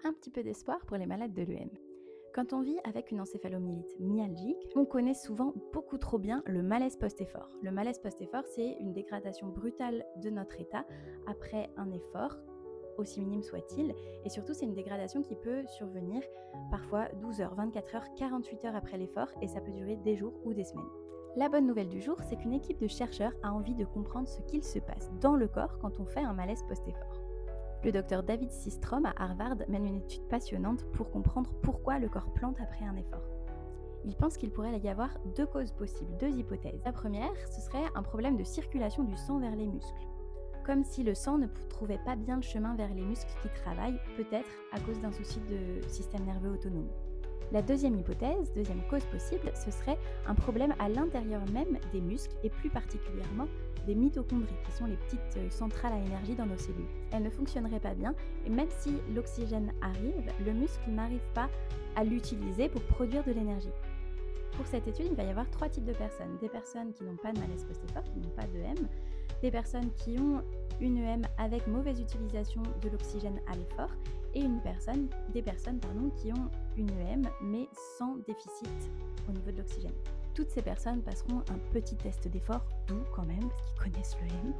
un petit peu d'espoir pour les malades de l'EM. Quand on vit avec une encéphalomyélite myalgique, on connaît souvent beaucoup trop bien le malaise post-effort. Le malaise post-effort, c'est une dégradation brutale de notre état après un effort, aussi minime soit-il, et surtout c'est une dégradation qui peut survenir parfois 12 heures, 24 heures, 48 heures après l'effort, et ça peut durer des jours ou des semaines. La bonne nouvelle du jour, c'est qu'une équipe de chercheurs a envie de comprendre ce qu'il se passe dans le corps quand on fait un malaise post-effort. Le docteur David Systrom à Harvard mène une étude passionnante pour comprendre pourquoi le corps plante après un effort. Il pense qu'il pourrait y avoir deux causes possibles, deux hypothèses. La première, ce serait un problème de circulation du sang vers les muscles. Comme si le sang ne trouvait pas bien le chemin vers les muscles qui travaillent, peut-être à cause d'un souci de système nerveux autonome. La deuxième hypothèse, deuxième cause possible, ce serait un problème à l'intérieur même des muscles et plus particulièrement des mitochondries, qui sont les petites centrales à énergie dans nos cellules. Elles ne fonctionneraient pas bien et même si l'oxygène arrive, le muscle n'arrive pas à l'utiliser pour produire de l'énergie. Pour cette étude, il va y avoir trois types de personnes. Des personnes qui n'ont pas de malaise post-effort, qui n'ont pas d'EM, des personnes qui ont une EM avec mauvaise utilisation de l'oxygène à l'effort, et des personnes qui ont une EM mais sans déficit au niveau de l'oxygène. Toutes ces personnes passeront un petit test d'effort, doux quand même, parce qu'ils connaissent l'EM,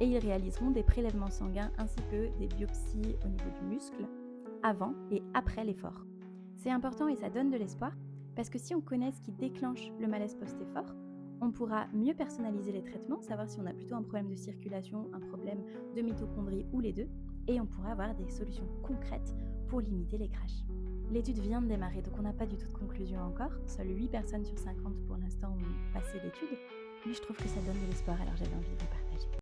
et ils réaliseront des prélèvements sanguins ainsi que des biopsies au niveau du muscle avant et après l'effort. C'est important et ça donne de l'espoir, parce que si on connaît ce qui déclenche le malaise post-effort, on pourra mieux personnaliser les traitements, savoir si on a plutôt un problème de circulation, un problème de mitochondrie ou les deux, et on pourra avoir des solutions concrètes pour limiter les crashs. L'étude vient de démarrer, donc on n'a pas du tout de conclusion encore. Seules 8 personnes sur 50 pour l'instant ont passé l'étude, mais je trouve que ça donne de l'espoir, alors j'avais envie de vous partager.